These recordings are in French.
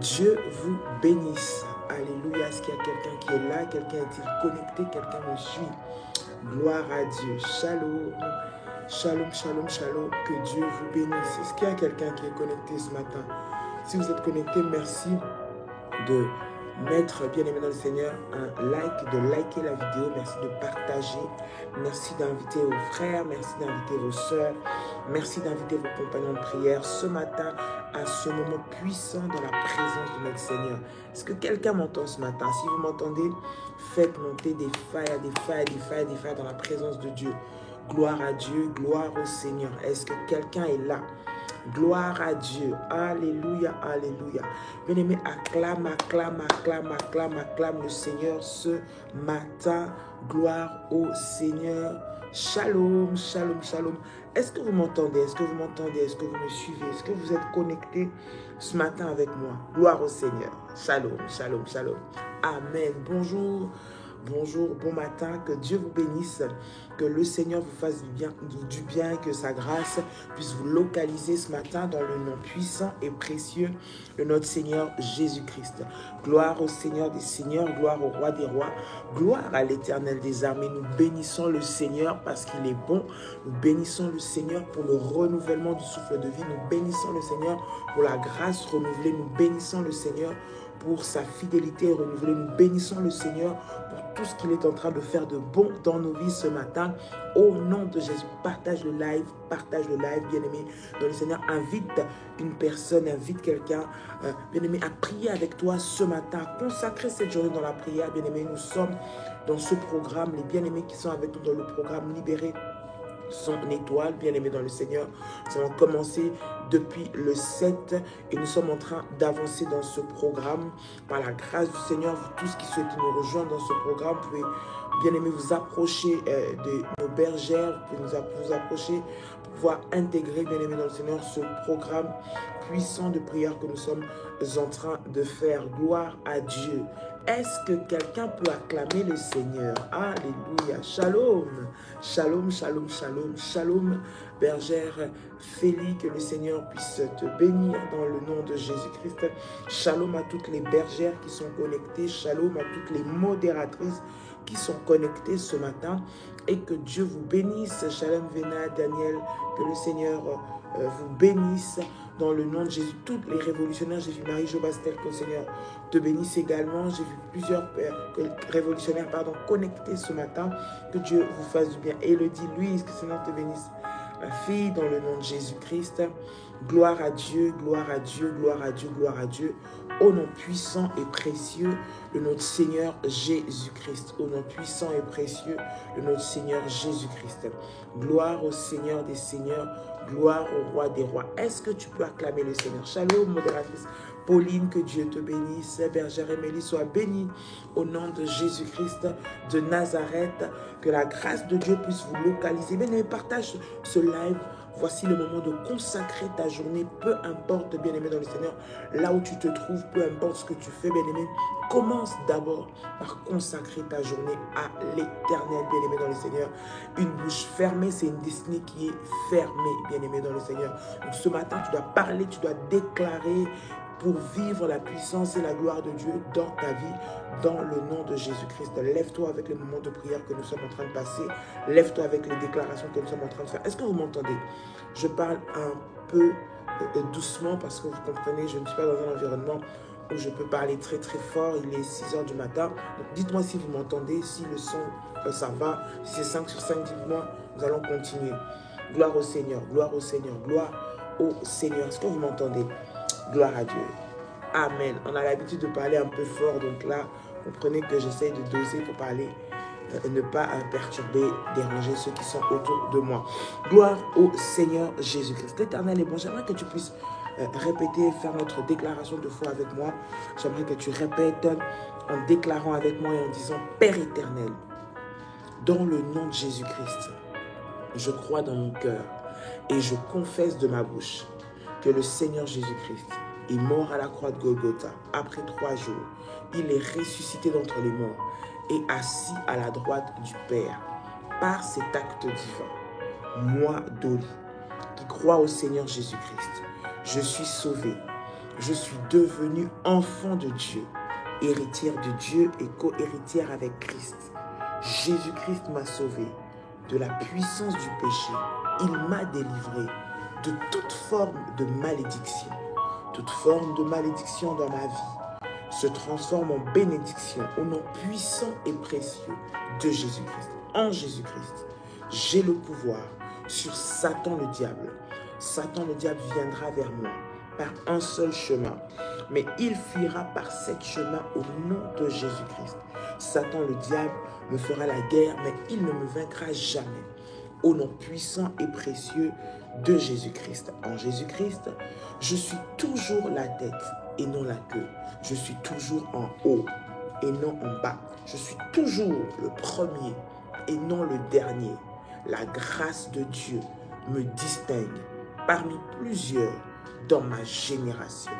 Dieu vous bénisse. Alléluia. Est-ce qu'il y a quelqu'un qui est là? Quelqu'un est-il connecté? Quelqu'un me suit? Gloire à Dieu. Shalom. Shalom, shalom, shalom. Que Dieu vous bénisse. Est-ce qu'il y a quelqu'un qui est connecté ce matin? Si vous êtes connecté, merci de mettre, bien aimé dans le Seigneur, un like, de liker la vidéo. Merci de partager. Merci d'inviter vos frères. Merci d'inviter vos soeurs. Merci d'inviter vos compagnons de prière ce matin à ce moment puissant dans la présence de notre Seigneur. Est-ce que quelqu'un m'entend ce matin? Si vous m'entendez, faites monter des failles, des failles, des failles, des failles dans la présence de Dieu. Gloire à Dieu, gloire au Seigneur. Est-ce que quelqu'un est là? Gloire à Dieu. Alléluia, alléluia. Bien-aimé, acclame, acclame, acclame, acclame, acclame le Seigneur ce matin. Gloire au Seigneur. Shalom, shalom, shalom. Est-ce que vous m'entendez? Est-ce que vous m'entendez? Est-ce que vous me suivez? Est-ce que vous êtes connectés ce matin avec moi? Gloire au Seigneur. Shalom, shalom, shalom. Amen. Bonjour. Bonjour, bon matin, que Dieu vous bénisse, que le Seigneur vous fasse du bien, que sa grâce puisse vous localiser ce matin dans le nom puissant et précieux de notre Seigneur Jésus-Christ. Gloire au Seigneur des Seigneurs, gloire au Roi des Rois, gloire à l'Éternel des armées. Nous bénissons le Seigneur parce qu'il est bon. Nous bénissons le Seigneur pour le renouvellement du souffle de vie. Nous bénissons le Seigneur pour la grâce renouvelée. Nous bénissons le Seigneur pour sa fidélité renouvelée. Nous bénissons le Seigneur pour tout ce qu'il est en train de faire de bon dans nos vies ce matin. Au nom de Jésus, partage le live, bien-aimé dans le Seigneur. Invite une personne, invite quelqu'un, bien-aimé, à prier avec toi ce matin, à consacrer cette journée dans la prière, bien-aimé. Nous sommes dans ce programme, les bien-aimés qui sont avec nous dans le programme Libéré son étoile, bien-aimé dans le Seigneur. Nous allons commencer depuis le 7 et nous sommes en train d'avancer dans ce programme. Par la grâce du Seigneur, vous tous qui souhaitez nous rejoindre dans ce programme, vous pouvez, bien-aimé, vous approcher de nos bergères, vous pouvez vous approcher pour pouvoir intégrer, bien-aimé dans le Seigneur, ce programme puissant de prière que nous sommes en train de faire. Gloire à Dieu. Est-ce que quelqu'un peut acclamer le Seigneur? Alléluia. Shalom. Shalom, shalom, shalom. Shalom, bergère Félie, que le Seigneur puisse te bénir dans le nom de Jésus-Christ. Shalom à toutes les bergères qui sont connectées. Shalom à toutes les modératrices qui sont connectées ce matin. Et que Dieu vous bénisse. Shalom, Véna, Daniel, que le Seigneur vous bénisse dans le nom de Jésus. Toutes les révolutionnaires, j'ai vu Marie-Jo Bastel, que le Seigneur te bénisse également. J'ai vu plusieurs révolutionnaires connectés ce matin. Que Dieu vous fasse du bien. Élodie, Louise, que le Seigneur te bénisse. Ma fille, dans le nom de Jésus-Christ. Gloire à Dieu, gloire à Dieu, gloire à Dieu, gloire à Dieu. Au nom puissant et précieux de notre Seigneur Jésus-Christ. Au nom puissant et précieux de notre Seigneur Jésus-Christ. Gloire au Seigneur des Seigneurs. Gloire au Roi des Rois. Est-ce que tu peux acclamer le Seigneur? Shalom, modératrice Pauline, que Dieu te bénisse. Bergère Émilie, sois bénie au nom de Jésus-Christ de Nazareth. Que la grâce de Dieu puisse vous localiser. Bien-aimé, partage ce live. Voici le moment de consacrer ta journée, peu importe, bien-aimé dans le Seigneur, là où tu te trouves, peu importe ce que tu fais, bien-aimé. Commence d'abord par consacrer ta journée à l'Éternel, bien-aimé dans le Seigneur. Une bouche fermée, c'est une destinée qui est fermée, bien-aimé dans le Seigneur. Donc ce matin, tu dois parler, tu dois déclarer pour vivre la puissance et la gloire de Dieu dans ta vie, dans le nom de Jésus-Christ. Lève-toi avec les moments de prière que nous sommes en train de passer. Lève-toi avec les déclarations que nous sommes en train de faire. Est-ce que vous m'entendez? Je parle un peu doucement parce que vous comprenez, je ne suis pas dans un environnement où je peux parler très très fort. Il est 6 h du matin. Dites-moi si vous m'entendez, si le son, ça va. Si c'est 5 sur 5, dites-moi. Nous allons continuer. Gloire au Seigneur, gloire au Seigneur, gloire au Seigneur. Est-ce que vous m'entendez? Gloire à Dieu. Amen. On a l'habitude de parler un peu fort, donc là, comprenez que j'essaie de doser pour parler, ne pas perturber, déranger ceux qui sont autour de moi. Gloire au Seigneur Jésus-Christ. L'Éternel est bon. J'aimerais que tu puisses répéter, faire notre déclaration de foi avec moi. J'aimerais que tu répètes en déclarant avec moi et en disant: Père éternel, dans le nom de Jésus-Christ, je crois dans mon cœur et je confesse de ma bouche que le Seigneur Jésus-Christ est mort à la croix de Golgotha. Après 3 jours, il est ressuscité d'entre les morts et assis à la droite du Père. Par cet acte divin, moi, Dolly, qui crois au Seigneur Jésus-Christ, je suis sauvé, je suis devenue enfant de Dieu, héritière de Dieu et co-héritière avec Christ. Jésus-Christ m'a sauvé de la puissance du péché. Il m'a délivré de toute forme de malédiction. Toute forme de malédiction dans ma vie se transforme en bénédiction au nom puissant et précieux de Jésus-Christ. En Jésus-Christ, j'ai le pouvoir sur Satan le diable. Satan le diable viendra vers moi par un seul chemin, mais il fuira par 7 chemins au nom de Jésus-Christ. Satan le diable me fera la guerre, mais il ne me vaincra jamais. Au nom puissant et précieux de Jésus-Christ. En Jésus-Christ, je suis toujours la tête et non la queue. Je suis toujours en haut et non en bas. Je suis toujours le premier et non le dernier. La grâce de Dieu me distingue parmi plusieurs dans ma génération.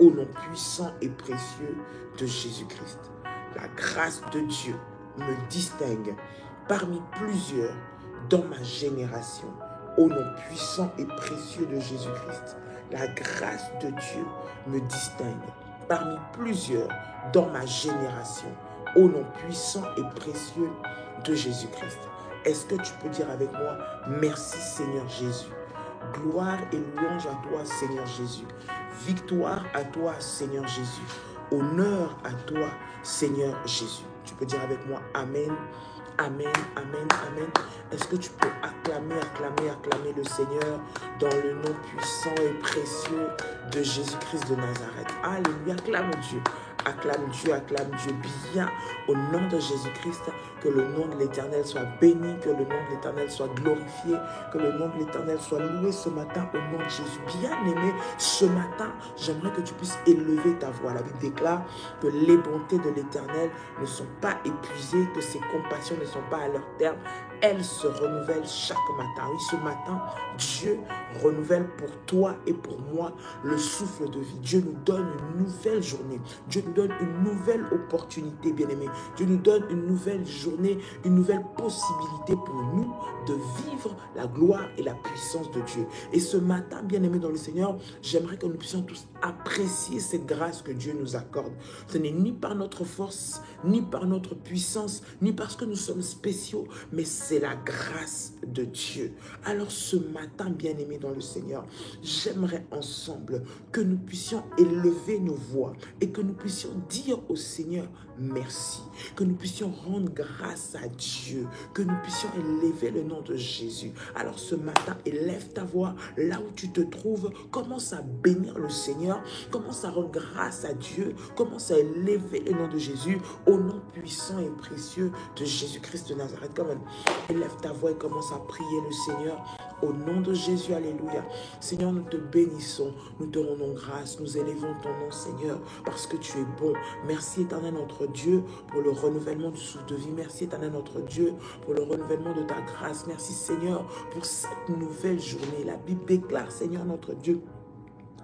Au nom puissant et précieux de Jésus-Christ. La grâce de Dieu me distingue parmi plusieurs dans ma génération. Au nom puissant et précieux de Jésus-Christ. La grâce de Dieu me distingue parmi plusieurs dans ma génération. Au nom puissant et précieux de Jésus-Christ. Est-ce que tu peux dire avec moi, merci Seigneur Jésus. Gloire et louange à toi Seigneur Jésus. Victoire à toi Seigneur Jésus. Honneur à toi Seigneur Jésus. Tu peux dire avec moi, Amen. Amen, amen, amen. Est-ce que tu peux acclamer le Seigneur dans le nom puissant et précieux de Jésus-Christ de Nazareth. Alléluia, acclame Dieu. Acclame Dieu bien au nom de Jésus-Christ. Que le nom de l'Éternel soit béni, que le nom de l'Éternel soit glorifié, que le nom de l'Éternel soit loué ce matin au nom de Jésus. Bien-aimé, ce matin, j'aimerais que tu puisses élever ta voix. La Bible déclare que les bontés de l'Éternel ne sont pas épuisées, que ses compassions ne sont pas à leur terme. Elles se renouvellent chaque matin. Oui, ce matin, Dieu renouvelle pour toi et pour moi le souffle de vie. Dieu nous donne une nouvelle journée. Dieu nous donne une nouvelle opportunité, bien-aimé. Dieu nous donne une nouvelle journée, une nouvelle possibilité pour nous de vivre la gloire et la puissance de Dieu. Et ce matin, bien-aimé dans le Seigneur, j'aimerais que nous puissions tous apprécier cette grâce que Dieu nous accorde. Ce n'est ni par notre force, ni par notre puissance, ni parce que nous sommes spéciaux, mais c'est la grâce de Dieu. Alors ce matin, bien-aimé dans le Seigneur, j'aimerais ensemble que nous puissions élever nos voix et que nous puissions dire au Seigneur merci, que nous puissions rendre grâce à Dieu, que nous puissions élever le nom de Jésus. Alors ce matin, élève ta voix là où tu te trouves, commence à bénir le Seigneur, commence à rendre grâce à Dieu, commence à élever le nom de Jésus au nom puissant et précieux de Jésus-Christ de Nazareth. Comme élève ta voix et commence à prier le Seigneur au nom de Jésus. Alléluia. Seigneur, nous te bénissons, nous te rendons grâce, nous élevons ton nom Seigneur parce que tu es bon. Merci éternel notre Dieu pour le renouvellement du souffle de vie. Merci éternel notre Dieu pour le renouvellement de ta grâce. Merci Seigneur pour cette nouvelle journée. La Bible déclare, Seigneur notre Dieu,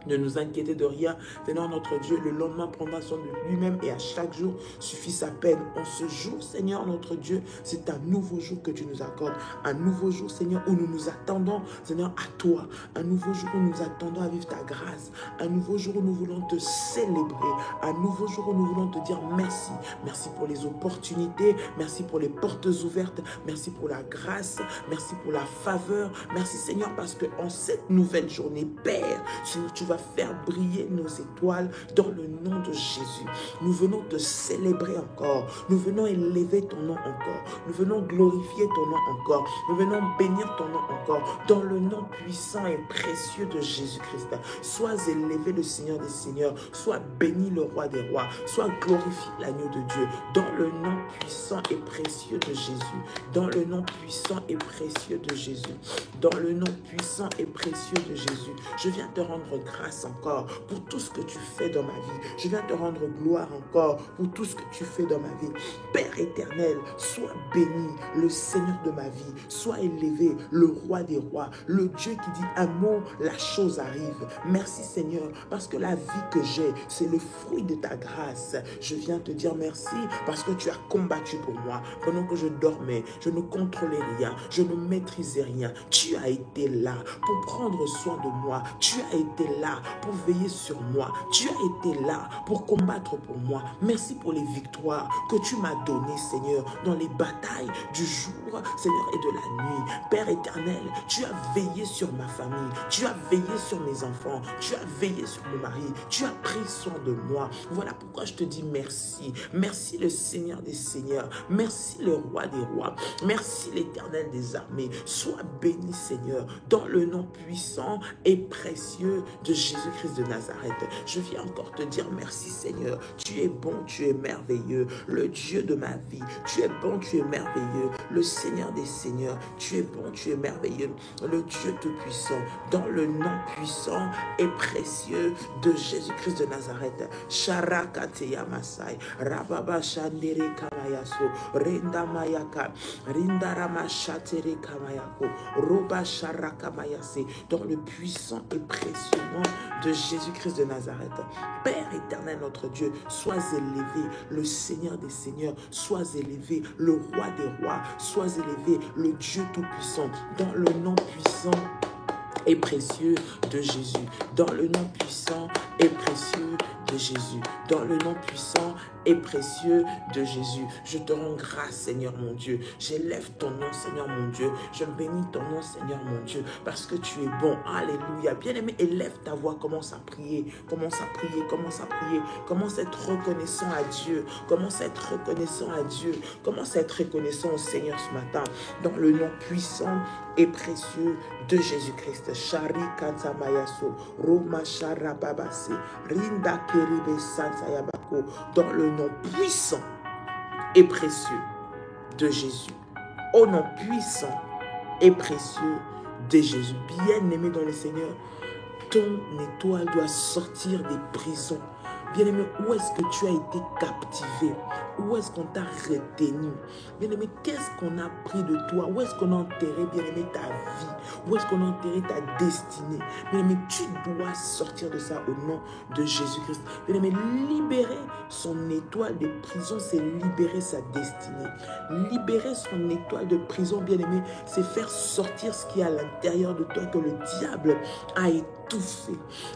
ne nous inquiéter de rien. Seigneur notre Dieu, le lendemain prendra soin de lui-même et à chaque jour suffit sa peine. En ce jour, Seigneur notre Dieu, c'est un nouveau jour que tu nous accordes. Un nouveau jour, Seigneur, où nous nous attendons, Seigneur, à toi. Un nouveau jour où nous nous attendons à vivre ta grâce. Un nouveau jour où nous voulons te célébrer. Un nouveau jour où nous voulons te dire merci. Merci pour les opportunités. Merci pour les portes ouvertes. Merci pour la grâce. Merci pour la faveur. Merci, Seigneur, parce qu'en cette nouvelle journée, Père, Seigneur, tu vas faire briller nos étoiles dans le nom de Jésus. Nous venons te célébrer encore. Nous venons élever ton nom encore. Nous venons glorifier ton nom encore. Nous venons bénir ton nom encore. Dans le nom puissant et précieux de Jésus-Christ. Sois élevé le Seigneur des Seigneurs. Sois béni le Roi des Rois. Sois glorifié l'agneau de Dieu. Dans le nom puissant et précieux de Jésus. Dans le nom puissant et précieux de Jésus. Dans le nom puissant et précieux de Jésus. Je viens te rendre grâce encore pour tout ce que tu fais dans ma vie. Je viens te rendre gloire encore pour tout ce que tu fais dans ma vie. Père éternel, sois béni, le Seigneur de ma vie. Sois élevé, le Roi des rois, le Dieu qui dit un mot, la chose arrive. Merci Seigneur, parce que la vie que j'ai, c'est le fruit de ta grâce. Je viens te dire merci parce que tu as combattu pour moi. Pendant que je dormais, je ne contrôlais rien, je ne maîtrisais rien. Tu as été là pour prendre soin de moi. Tu as été là là pour veiller sur moi. Tu as été là pour combattre pour moi. Merci pour les victoires que tu m'as données, Seigneur, dans les batailles du jour, Seigneur, et de la nuit. Père éternel, tu as veillé sur ma famille, tu as veillé sur mes enfants, tu as veillé sur mon mari, tu as pris soin de moi. Voilà pourquoi je te dis merci. Merci le Seigneur des Seigneurs, merci le Roi des Rois, merci l'Éternel des armées. Sois béni, Seigneur, dans le nom puissant et précieux de Jésus-Christ de Nazareth. Je viens encore te dire merci, Seigneur. Tu es bon, tu es merveilleux, le Dieu de ma vie. Tu es bon, tu es merveilleux, le Seigneur des Seigneurs. Tu es bon, tu es merveilleux, le Dieu tout-puissant, dans le nom puissant et précieux de Jésus-Christ de Nazareth. Sharakateya Masai, Rababa Shandere Kamayaso, Renda Mayaka, Rindarama Shatere Kamayako, Roba Sharakamayase, dans le puissant et précieux nom de Jésus-Christ de Nazareth. Père éternel, notre Dieu, sois élevé, le Seigneur des Seigneurs, sois élevé, le Roi des Rois, sois élevé, le Dieu tout-puissant, dans le nom puissant et précieux de Jésus, dans le nom puissant et précieux de Jésus, dans le nom puissant et précieux de Jésus. Je te rends grâce, Seigneur mon Dieu. J'élève ton nom, Seigneur mon Dieu. Je bénis ton nom, Seigneur mon Dieu, parce que tu es bon. Alléluia. Bien-aimé, élève ta voix, commence à prier, commence à prier, commence à prier, commence à être reconnaissant à Dieu, commence à être reconnaissant à Dieu, commence à être reconnaissant au Seigneur ce matin, dans le nom puissant et précieux de Jésus-Christ. Shari Katamayaso, Roma Sharababase, Rinda Keribe Santayabako, dans le nom puissant et précieux de Jésus. Au nom puissant et précieux de Jésus. Bien-aimé dans le Seigneur, ton étoile doit sortir des prisons. Bien-aimé, où est-ce que tu as été captivé? Où est-ce qu'on t'a retenu? Bien-aimé, qu'est-ce qu'on a pris de toi? Où est-ce qu'on a enterré, bien-aimé, ta vie? Où est-ce qu'on a enterré ta destinée? Bien-aimé, tu dois sortir de ça au nom de Jésus-Christ. Bien-aimé, libérer son étoile de prison, c'est libérer sa destinée. Libérer son étoile de prison, bien-aimé, c'est faire sortir ce qui est à l'intérieur de toi que le diable a étouffé.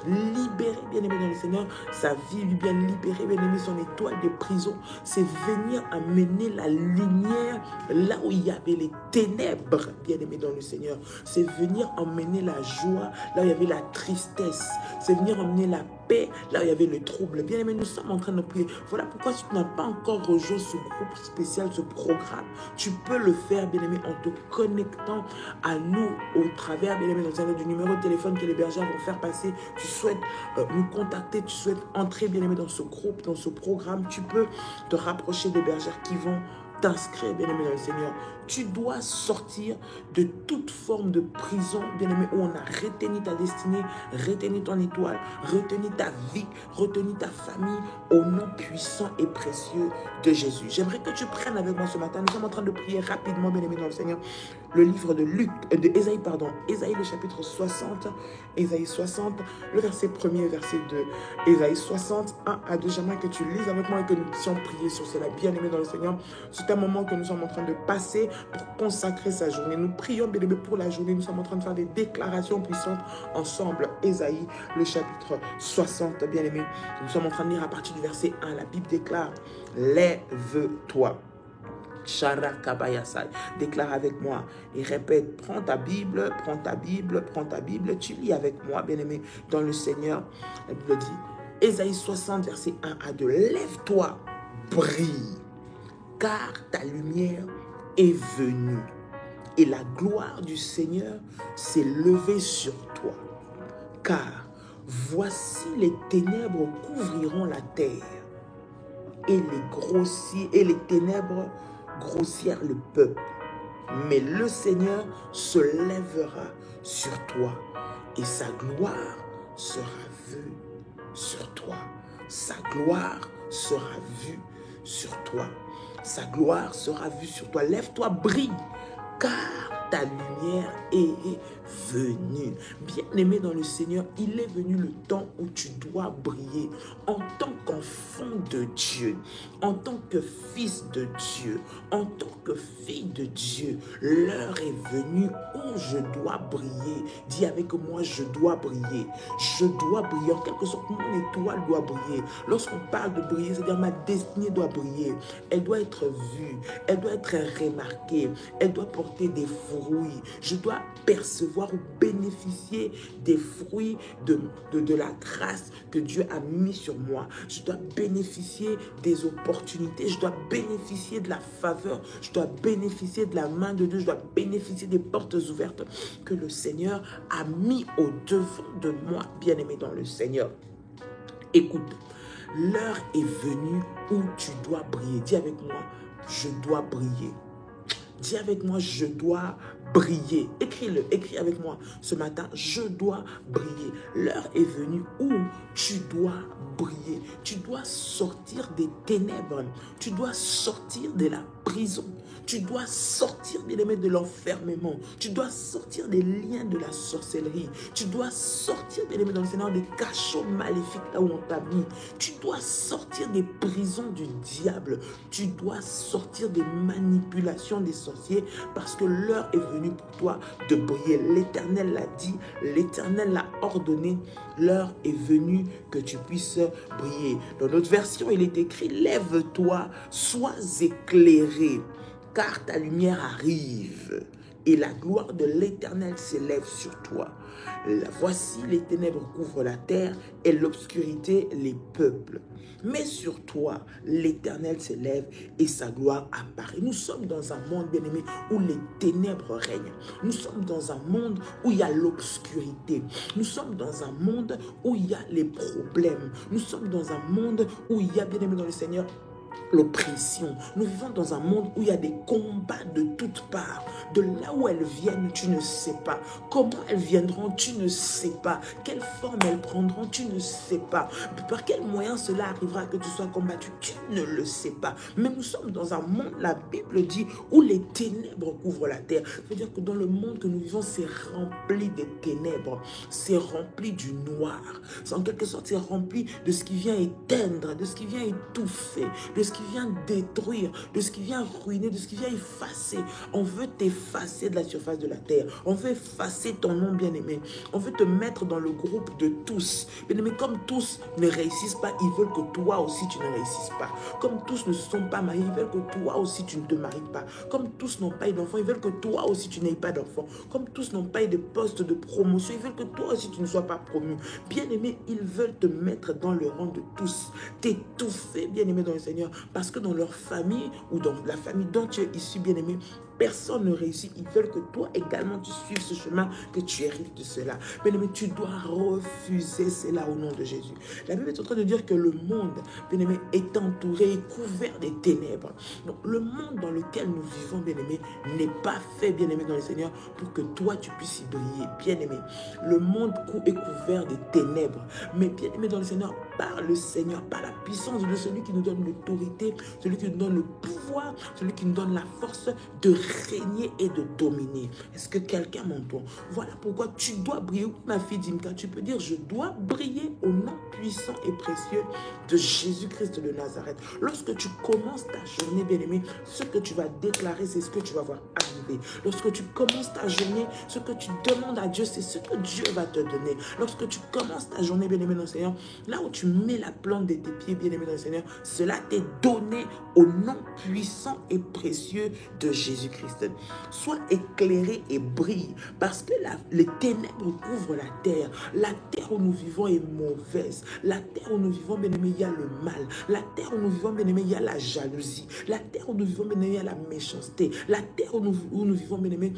Libérer, bien-aimé dans le Seigneur, sa vie, bien libérer, bien-aimé, son étoile de prison, c'est venir amener la lumière là où il y avait les ténèbres, bien-aimé dans le Seigneur. C'est venir emmener la joie là où il y avait la tristesse. C'est venir emmener la paix là où il y avait le trouble. Bien-aimé, nous sommes en train de prier. Voilà pourquoi si tu n'as pas encore rejoint ce groupe spécial, ce programme, tu peux le faire, bien-aimé, en te connectant à nous au travers, bien-aimé, du numéro de téléphone que les bergers vont faire passer. Tu souhaites nous contacter, tu souhaites entrer, bien-aimé, dans ce groupe, dans ce programme, tu peux te rapprocher des bergères qui vont t'inscrire, bien-aimé dans le Seigneur. Tu dois sortir de toute forme de prison, bien-aimé, où on a retenu ta destinée, retenu ton étoile, retenu ta vie, retenu ta famille, au nom puissant et précieux de Jésus. J'aimerais que tu prennes avec moi ce matin, nous sommes en train de prier rapidement, bien-aimé dans le Seigneur, le livre de Ésaïe, Ésaïe le chapitre 60, Ésaïe 60, le verset 1er, verset 2, Ésaïe 60, 1 à 2, j'aimerais que tu lises avec moi et que nous puissions prier sur cela, bien-aimé dans le Seigneur. C'est un moment que nous sommes en train de passer pour consacrer sa journée. Nous prions, bien-aimé, pour la journée. Nous sommes en train de faire des déclarations puissantes ensemble. Ésaïe, le chapitre 60, bien-aimé. Nous sommes en train de lire à partir du verset 1. La Bible déclare, lève-toi. Shara Kabayasai. Déclare avec moi et répète, prends ta Bible, prends ta Bible, prends ta Bible. Tu lis avec moi, bien-aimé, dans le Seigneur. La Bible dit, Ésaïe 60, verset 1 à 2. Lève-toi, brille, car ta lumière est venue et la gloire du Seigneur s'est levée sur toi. Car voici les ténèbres couvriront la terre et les ténèbres grossirent le peuple. Mais le Seigneur se lèvera sur toi et sa gloire sera vue sur toi. Sa gloire sera vue sur toi. Sa gloire sera vue sur toi. Lève-toi, brille, car ta lumière est venue. Bien-aimé dans le Seigneur, il est venu le temps où tu dois briller en tant qu'enfant de Dieu, en tant que fils de Dieu, en tant que fille de Dieu. L'heure est venue où je dois briller. Dis avec moi, je dois briller. Je dois briller. En quelque sorte, mon étoile doit briller. Lorsqu'on parle de briller, c'est-à-dire ma destinée doit briller. Elle doit être vue. Elle doit être remarquée. Elle doit porter des fruits. Je dois percevoir ou bénéficier des fruits de la grâce que Dieu a mis sur moi. Je dois bénéficier des opportunités. Je dois bénéficier de la faveur. Je dois bénéficier de la main de Dieu. Je dois bénéficier des portes ouvertes que le Seigneur a mis au devant de moi, bien-aimé dans le Seigneur. Écoute, l'heure est venue où tu dois briller. Dis avec moi, je dois briller. Dis avec moi, je dois briller. Écris-le, écris avec moi ce matin, je dois briller. L'heure est venue où tu dois briller. Tu dois sortir des ténèbres. Tu dois sortir de la prison. Tu dois sortir, bien-aimé, de l'enfermement. Tu dois sortir des liens de la sorcellerie. Tu dois sortir, bien-aimé, dans le Seigneur, des cachots maléfiques là où on t'a mis. Tu dois sortir des prisons du diable. Tu dois sortir des manipulations des sorciers parce que l'heure est venue pour toi de briller. L'Éternel l'a dit, l'Éternel l'a ordonné. L'heure est venue que tu puisses briller. Dans notre version, il est écrit, lève-toi, sois éclairé, car ta lumière arrive et la gloire de l'Éternel s'élève sur toi. Voici, les ténèbres couvrent la terre et l'obscurité les peuples. Mais sur toi, l'Éternel s'élève et sa gloire apparaît. Nous sommes dans un monde, bien-aimé, où les ténèbres règnent. Nous sommes dans un monde où il y a l'obscurité. Nous sommes dans un monde où il y a les problèmes. Nous sommes dans un monde où il y a, bien-aimé dans le Seigneur, l'oppression. Nous vivons dans un monde où il y a des combats de toutes parts. De là où elles viennent, tu ne sais pas. Comment elles viendront, tu ne sais pas. Quelle forme elles prendront, tu ne sais pas. Par quel moyen cela arrivera que tu sois combattu, tu ne le sais pas. Mais nous sommes dans un monde, la Bible dit, où les ténèbres couvrent la terre. Ça veut dire que dans le monde que nous vivons, c'est rempli des ténèbres. C'est rempli du noir. En quelque sorte, c'est rempli de ce qui vient éteindre, de ce qui vient étouffer, de ce qui vient détruire, de ce qui vient ruiner, de ce qui vient effacer. On veut t'effacer de la surface de la terre. On veut effacer ton nom, bien-aimé. On veut te mettre dans le groupe de tous. Bien-aimé, comme tous ne réussissent pas, ils veulent que toi aussi tu ne réussisses pas. Comme tous ne se sont pas mariés, ils veulent que toi aussi tu ne te maries pas. Comme tous n'ont pas eu d'enfants, ils veulent que toi aussi tu n'aies pas d'enfants. Comme tous n'ont pas eu de poste de promotion, ils veulent que toi aussi tu ne sois pas promu. Bien-aimé, ils veulent te mettre dans le rang de tous. T'étouffer, bien-aimé dans le Seigneur. Parce que dans leur famille ou dans la famille dont tu es issu, bien-aimé, personne ne réussit. Ils veulent que toi également tu suives ce chemin, que tu hérites de cela. Bien-aimé, tu dois refuser cela au nom de Jésus. La Bible est en train de dire que le monde, bien-aimé, est entouré et couvert des ténèbres. Donc le monde dans lequel nous vivons, bien-aimé, n'est pas fait, bien-aimé dans le Seigneur, pour que toi tu puisses y briller. Bien-aimé, le monde est couvert des ténèbres. Mais bien-aimé dans le Seigneur, par le Seigneur, par la puissance de celui qui nous donne l'autorité, celui qui nous donne le pouvoir, celui qui nous donne la force de régner et de dominer. Est-ce que quelqu'un m'entend? Voilà pourquoi tu dois briller. Ma fille Dimka, tu peux dire, je dois briller au nom puissant et précieux de Jésus-Christ de Nazareth. Lorsque tu commences ta journée, bien-aimé, ce que tu vas déclarer, c'est ce que tu vas voir arriver. Lorsque tu commences ta journée, ce que tu demandes à Dieu, c'est ce que Dieu va te donner. Lorsque tu commences ta journée, bien-aimé dans le Seigneur, là où tu mets la plante de tes pieds, bien-aimé dans le Seigneur, cela t'est donné au nom puissant et précieux de Jésus-Christ. Sois éclairé et brille, parce que les ténèbres couvrent la terre. La terre où nous vivons est mauvaise. La terre où nous vivons, bien-aimé, il y a le mal. La terre où nous vivons, bien-aimé, il y a la jalousie. La terre où nous vivons, bien-aimé, il y a la méchanceté. La terre où nous vivons, bien-aimé,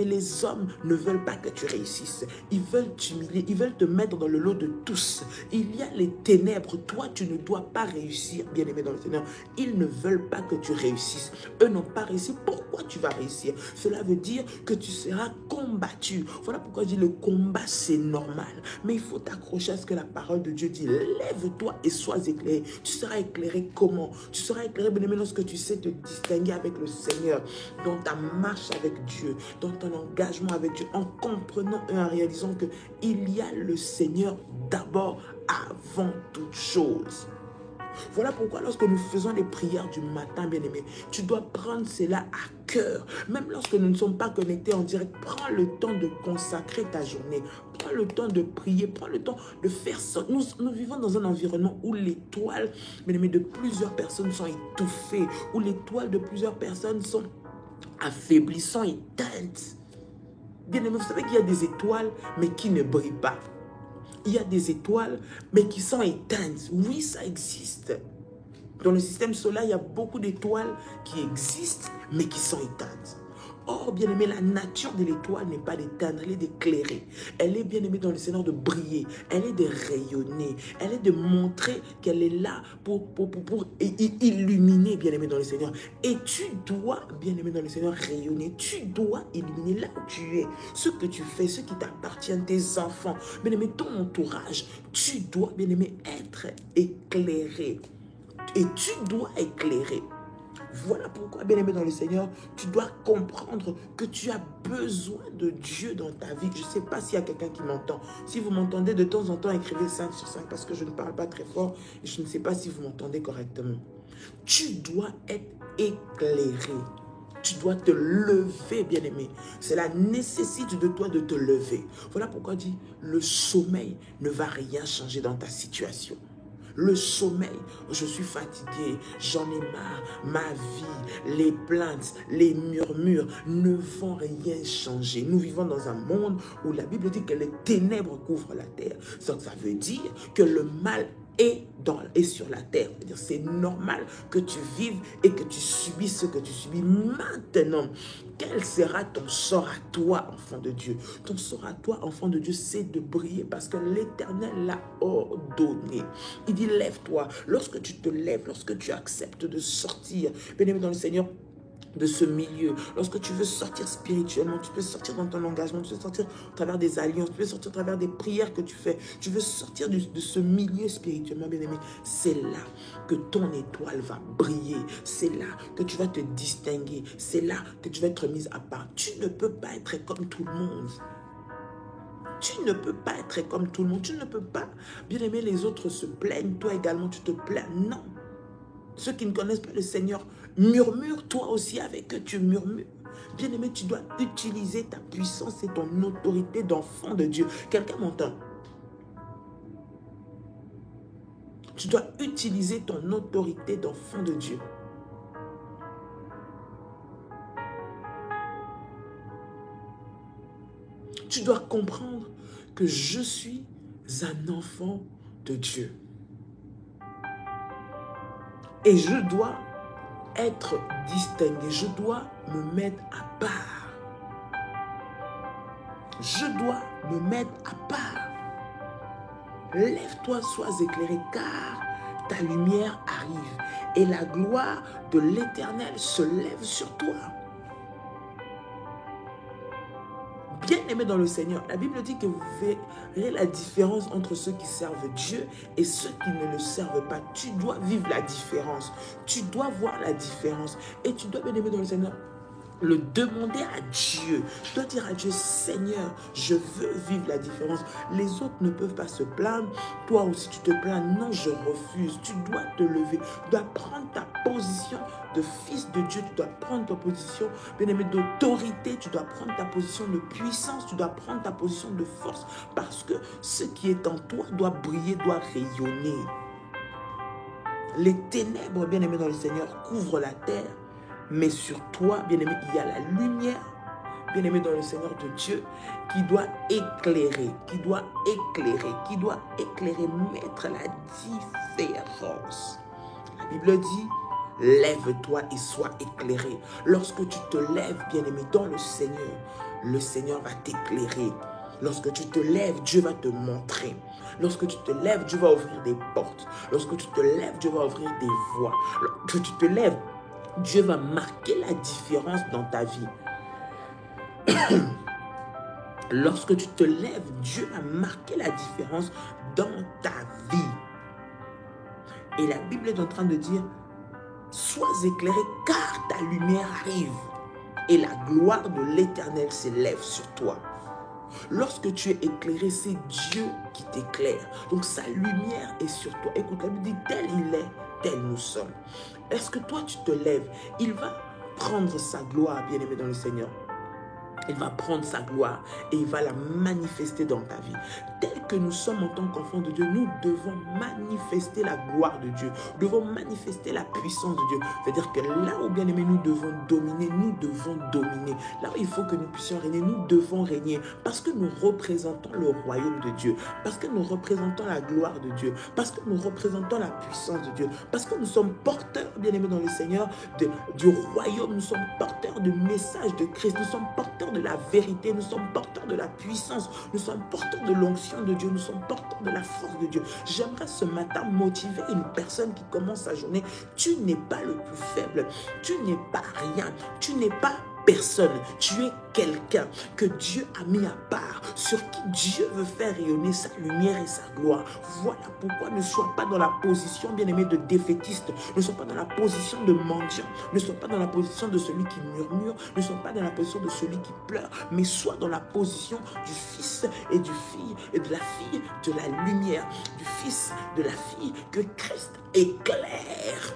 les hommes ne veulent pas que tu réussisses. Ils veulent t'humilier, ils veulent te mettre dans le lot de tous. Il y a les ténèbres. Toi, tu ne dois pas réussir, bien-aimé dans le Seigneur. Ils ne veulent pas que tu réussisses. Eux n'ont pas réussi. Pourquoi toi, tu vas réussir. Cela veut dire que tu seras combattu. Voilà pourquoi je dis le combat, c'est normal. Mais il faut t'accrocher à ce que la parole de Dieu dit. Lève-toi et sois éclairé. Tu seras éclairé comment? Tu seras éclairé, bien-aimé, lorsque tu sais te distinguer avec le Seigneur, dans ta marche avec Dieu, dans ton engagement avec Dieu, en comprenant et en réalisant qu'il y a le Seigneur d'abord avant toute chose. Voilà pourquoi lorsque nous faisons les prières du matin, bien-aimé, tu dois prendre cela à cœur. Même lorsque nous ne sommes pas connectés en direct, prends le temps de consacrer ta journée. Prends le temps de prier, prends le temps de faire ça. Nous vivons dans un environnement où les toiles, bien-aimé, de plusieurs personnes sont étouffées, où les toiles de plusieurs personnes sont affaiblies, sont éteintes. Bien-aimé, vous savez qu'il y a des étoiles, mais qui ne brillent pas. Il y a des étoiles, mais qui sont éteintes. Oui, ça existe. Dans le système solaire, il y a beaucoup d'étoiles qui existent, mais qui sont éteintes. Or, bien-aimé, la nature de l'étoile n'est pas d'éteindre, elle est d'éclairer. Elle est, bien-aimée, dans le Seigneur de briller. Elle est de rayonner. Elle est de montrer qu'elle est là pour illuminer, bien-aimé, dans le Seigneur. Et tu dois, bien-aimé, dans le Seigneur, rayonner. Tu dois illuminer là où tu es. Ce que tu fais, ce qui t'appartient, tes enfants, bien-aimé, ton entourage. Tu dois, bien-aimé, être éclairé. Et tu dois éclairer. Voilà pourquoi, bien-aimé dans le Seigneur, tu dois comprendre que tu as besoin de Dieu dans ta vie. Je ne sais pas s'il y a quelqu'un qui m'entend. Si vous m'entendez de temps en temps, écrivez 5 sur 5 parce que je ne parle pas très fort et je ne sais pas si vous m'entendez correctement. Tu dois être éclairé. Tu dois te lever, bien-aimé. Cela nécessite de toi de te lever. Voilà pourquoi dit, le sommeil ne va rien changer dans ta situation. Le sommeil, je suis fatigué, j'en ai marre, ma vie, les plaintes, les murmures ne vont rien changer. Nous vivons dans un monde où la Bible dit que les ténèbres couvrent la terre. Ça veut dire que le mal est sur la terre. C'est normal que tu vives et que tu subisses ce que tu subis maintenant. Quel sera ton sort à toi, enfant de Dieu? Ton sort à toi, enfant de Dieu, c'est de briller parce que l'Éternel l'a ordonné. Il dit, lève-toi. Lorsque tu te lèves, lorsque tu acceptes de sortir, bien-aimé dans le Seigneur, de ce milieu. Lorsque tu veux sortir spirituellement, tu peux sortir dans ton engagement, tu peux sortir au travers des alliances, tu peux sortir au travers des prières que tu fais. Tu veux sortir de ce milieu spirituellement, bien-aimé. C'est là que ton étoile va briller. C'est là que tu vas te distinguer. C'est là que tu vas être mise à part. Tu ne peux pas être comme tout le monde. Tu ne peux pas être comme tout le monde. Tu ne peux pas, bien-aimé, les autres se plaignent. Toi également, tu te plains. Non. Ceux qui ne connaissent pas le Seigneur murmurent, toi aussi avec eux, tu murmures. Bien-aimé, tu dois utiliser ta puissance et ton autorité d'enfant de Dieu. Quelqu'un m'entend? Tu dois utiliser ton autorité d'enfant de Dieu. Tu dois comprendre que je suis un enfant de Dieu. Et je dois être distingué. Je dois me mettre à part. Je dois me mettre à part. Lève-toi, sois éclairé, car ta lumière arrive. Et la gloire de l'Éternel se lève sur toi. Bien-aimé dans le Seigneur, la Bible dit que vous verrez la différence entre ceux qui servent Dieu et ceux qui ne le servent pas. Tu dois vivre la différence. Tu dois voir la différence. Et tu dois, bien-aimé dans le Seigneur, le demander à Dieu. Tu dois dire à Dieu, Seigneur, je veux vivre la différence. Les autres ne peuvent pas se plaindre. Toi aussi, tu te plains. Non, je refuse. Tu dois te lever. Tu dois prendre ta position de fils de Dieu. Tu dois prendre ta position, bien-aimé, d'autorité. Tu dois prendre ta position de puissance. Tu dois prendre ta position de force. Parce que ce qui est en toi doit briller, doit rayonner. Les ténèbres, bien-aimé dans le Seigneur, couvrent la terre. Mais sur toi, bien-aimé, il y a la lumière, bien-aimé dans le Seigneur de Dieu, qui doit éclairer, mettre la différence. La Bible dit, lève-toi et sois éclairé. Lorsque tu te lèves, bien-aimé, dans le Seigneur va t'éclairer. Lorsque tu te lèves, Dieu va te montrer. Lorsque tu te lèves, Dieu va ouvrir des portes. Lorsque tu te lèves, Dieu va ouvrir des voies. Lorsque tu te lèves, Dieu va marquer la différence dans ta vie. Lorsque tu te lèves, Dieu va marquer la différence dans ta vie. Et la Bible est en train de dire, sois éclairé car ta lumière arrive et la gloire de l'Éternel s'élève sur toi. Lorsque tu es éclairé, c'est Dieu qui t'éclaire. Donc sa lumière est sur toi. Écoute, la Bible dit, tel il est, tel nous sommes. Est-ce que toi tu te lèves? Il va prendre sa gloire, bien-aimé dans le Seigneur. Il va prendre sa gloire et il va la manifester dans ta vie. Tel que nous sommes en tant qu'enfants de Dieu, nous devons manifester la gloire de Dieu. Nous devons manifester la puissance de Dieu. C'est-à-dire que là où, bien aimé, nous devons dominer, nous devons dominer. Là où il faut que nous puissions régner, nous devons régner. Parce que nous représentons le royaume de Dieu. Parce que nous représentons la gloire de Dieu. Parce que nous représentons la puissance de Dieu. Parce que nous sommes porteurs, bien aimés dans le Seigneur, du royaume. Nous sommes porteurs du message de Christ. Nous sommes porteurs de la vérité, nous sommes porteurs de la puissance, nous sommes porteurs de l'onction de Dieu, nous sommes porteurs de la force de Dieu. J'aimerais ce matin motiver une personne qui commence sa journée. Tu n'es pas le plus faible, tu n'es pas rien, tu n'es pas personne, tu es quelqu'un que Dieu a mis à part, sur qui Dieu veut faire rayonner sa lumière et sa gloire. Voilà pourquoi ne sois pas dans la position, bien-aimé, de défaitiste, ne sois pas dans la position de mendiant, ne sois pas dans la position de celui qui murmure, ne sois pas dans la position de celui qui pleure, mais sois dans la position du fils et du fille et de la fille de la lumière, du fils de la fille que Christ éclaire.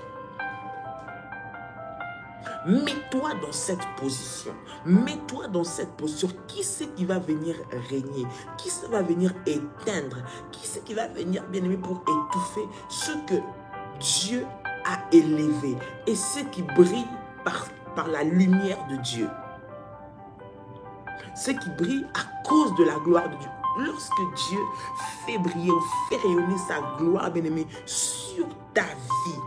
Mets-toi dans cette position. Mets-toi dans cette position. Qui c'est qui va venir régner? Qui c'est qui va venir éteindre? Qui c'est qui va venir, bien-aimé, pour étouffer ce que Dieu a élevé et ce qui brille par la lumière de Dieu? Ce qui brille à cause de la gloire de Dieu. Lorsque Dieu fait briller ou fait rayonner sa gloire, bien-aimé, sur ta vie,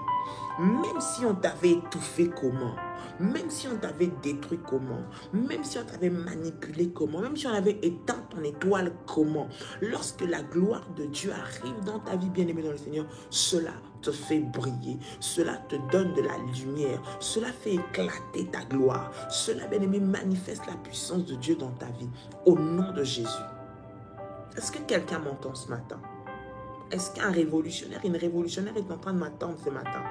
même si on t'avait étouffé comment? Même si on t'avait détruit comment? Même si on t'avait manipulé comment? Même si on avait éteint ton étoile comment? Lorsque la gloire de Dieu arrive dans ta vie, bien-aimée dans le Seigneur, cela te fait briller, cela te donne de la lumière, cela fait éclater ta gloire, cela, bien-aimé, manifeste la puissance de Dieu dans ta vie, au nom de Jésus. Est-ce que quelqu'un m'entend ce matin? Est-ce qu'un révolutionnaire, une révolutionnaire est en train de m'attendre ce matin?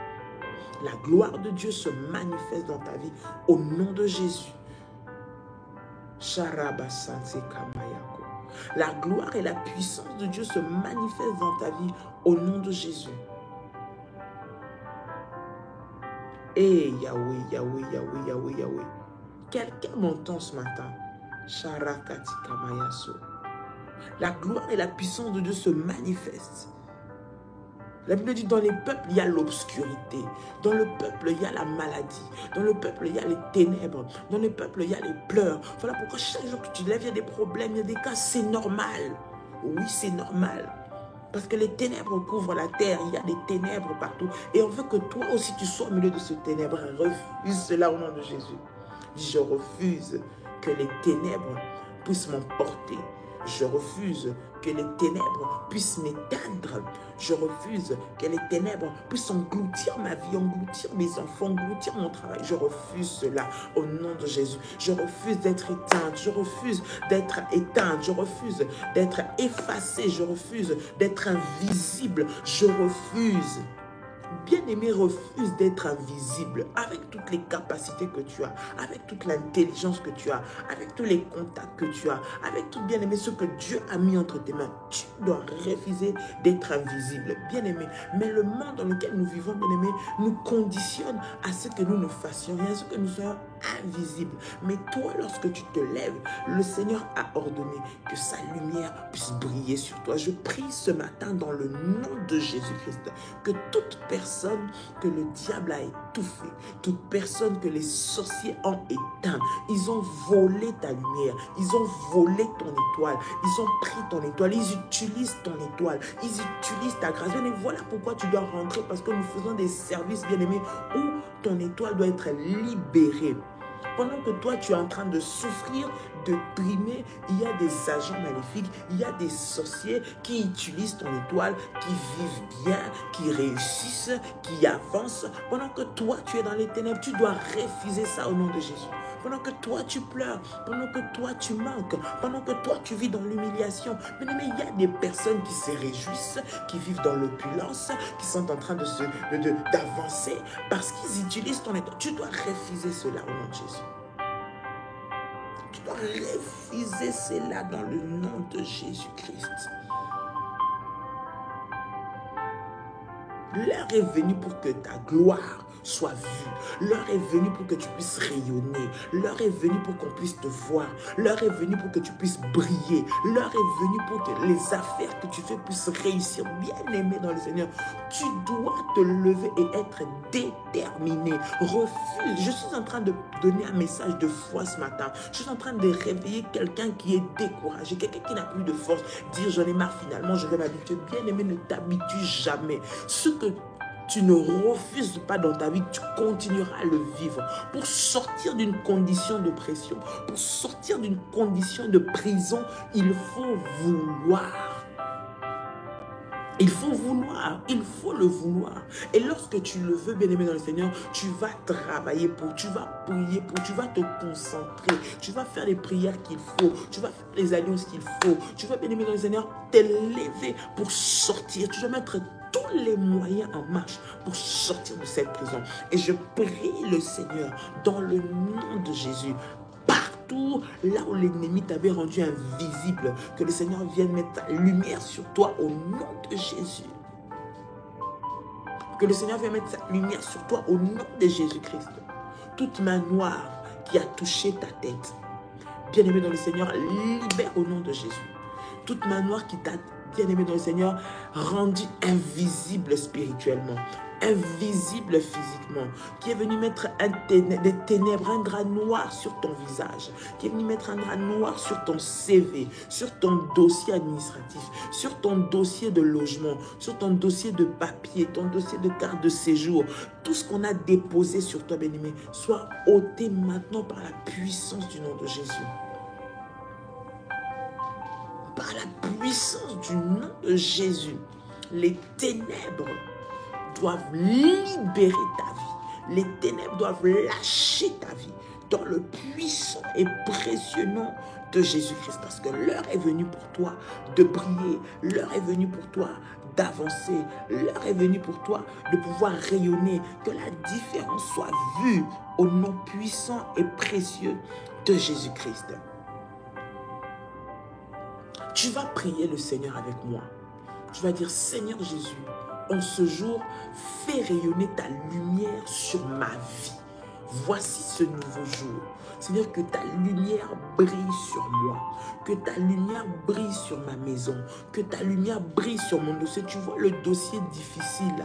La gloire de Dieu se manifeste dans ta vie au nom de Jésus. La gloire et la puissance de Dieu se manifestent dans ta vie au nom de Jésus. Et Yahweh, Yahweh, Yahweh, Yahweh, Yahweh. Quelqu'un m'entend ce matin? La gloire et la puissance de Dieu se manifestent. La Bible dit, dans les peuples, il y a l'obscurité. Dans le peuple, il y a la maladie. Dans le peuple, il y a les ténèbres. Dans le peuple, il y a les pleurs. Voilà pourquoi chaque jour que tu te lèves, il y a des problèmes, il y a des cas, c'est normal. Oui, c'est normal. Parce que les ténèbres couvrent la terre, il y a des ténèbres partout. Et on veut que toi aussi, tu sois au milieu de ce ténèbre. Refuse cela au nom de Jésus. Dis, je refuse que les ténèbres puissent m'emporter. Je refuse que les ténèbres puissent m'éteindre. Je refuse que les ténèbres puissent engloutir ma vie, engloutir mes enfants, engloutir mon travail. Je refuse cela au nom de Jésus. Je refuse d'être éteinte. Je refuse d'être éteinte. Je refuse d'être effacée. Je refuse d'être invisible. Je refuse. Bien-aimé, refuse d'être invisible avec toutes les capacités que tu as, avec toute l'intelligence que tu as, avec tous les contacts que tu as, avec tout, bien-aimé, ce que Dieu a mis entre tes mains. Tu dois refuser d'être invisible, bien-aimé. Mais le monde dans lequel nous vivons, bien-aimé, nous conditionne à ce que nous ne fassions rien, à ce que nous soyons invisibles. Mais toi, lorsque tu te lèves, le Seigneur a ordonné que sa lumière puisse briller sur toi. Je prie ce matin dans le nom de Jésus-Christ que toute personne que le diable a étouffé, toute personne que les sorciers ont éteint, ils ont volé ta lumière, ils ont volé ton étoile, ils ont pris ton étoile, ils utilisent ton étoile, ils utilisent ta grâce. Et voilà pourquoi tu dois rentrer, parce que nous faisons des services, bien-aimés, où ton étoile doit être libérée. Pendant que toi, tu es en train de souffrir, de brimer, il y a des agents maléfiques, il y a des sorciers qui utilisent ton étoile, qui vivent bien, qui réussissent, qui avancent. Pendant que toi, tu es dans les ténèbres, tu dois refuser ça au nom de Jésus. Pendant que toi, tu pleures, pendant que toi, tu manques, pendant que toi, tu vis dans l'humiliation. Mais il y a des personnes qui se réjouissent, qui vivent dans l'opulence, qui sont en train d'avancer parce qu'ils utilisent ton étoile. Tu dois refuser cela au nom de Jésus. Tu dois refuser cela dans le nom de Jésus-Christ. L'heure est venue pour que ta gloire soit vue. L'heure est venue pour que tu puisses rayonner. L'heure est venue pour qu'on puisse te voir. L'heure est venue pour que tu puisses briller. L'heure est venue pour que les affaires que tu fais puissent réussir. Bien-aimé dans le Seigneur, tu dois te lever et être déterminé. Refuse. Je suis en train de donner un message de foi ce matin. Je suis en train de réveiller quelqu'un qui est découragé, quelqu'un qui n'a plus de force. Dire j'en ai marre, finalement je vais m'habituer. Bien-aimé, ne t'habitue jamais. Ce que tu ne refuses pas dans ta vie, tu continueras à le vivre. Pour sortir d'une condition de pression, pour sortir d'une condition de prison, il faut vouloir. Il faut vouloir, il faut le vouloir. Et lorsque tu le veux, bien-aimé dans le Seigneur, tu vas travailler pour, tu vas prier pour, tu vas te concentrer, tu vas faire les prières qu'il faut, tu vas faire les alliances qu'il faut, tu vas, bien-aimé dans le Seigneur, t'élever pour sortir, tu vas mettre tous les moyens en marche pour sortir de cette prison. Et je prie le Seigneur dans le nom de Jésus, partout là où l'ennemi t'avait rendu invisible, que le Seigneur vienne mettre ta lumière sur toi au nom de Jésus. Que le Seigneur vienne mettre sa lumière sur toi au nom de Jésus-Christ. Toute main noire qui a touché ta tête, bien-aimé dans le Seigneur, libère au nom de Jésus. Toute main noire qui t'a, bien-aimé dans le Seigneur, rendu invisible spirituellement, invisible physiquement, qui est venu mettre des ténèbres, un drap noir sur ton visage, qui est venu mettre un drap noir sur ton CV, sur ton dossier administratif, sur ton dossier de logement, sur ton dossier de papier, ton dossier de carte de séjour. Tout ce qu'on a déposé sur toi, bien-aimé, soit ôté maintenant par la puissance du nom de Jésus. Par la puissance du nom de Jésus, les ténèbres doivent libérer ta vie. Les ténèbres doivent lâcher ta vie dans le puissant et précieux nom de Jésus-Christ. Parce que l'heure est venue pour toi de briller. L'heure est venue pour toi d'avancer. L'heure est venue pour toi de pouvoir rayonner. Que la différence soit vue au nom puissant et précieux de Jésus-Christ. Tu vas prier le Seigneur avec moi. Tu vas dire, Seigneur Jésus, en ce jour, fais rayonner ta lumière sur ma vie. Voici ce nouveau jour. Seigneur, que ta lumière brille sur moi, que ta lumière brille sur ma maison, que ta lumière brille sur mon dossier. Tu vois le dossier difficile là,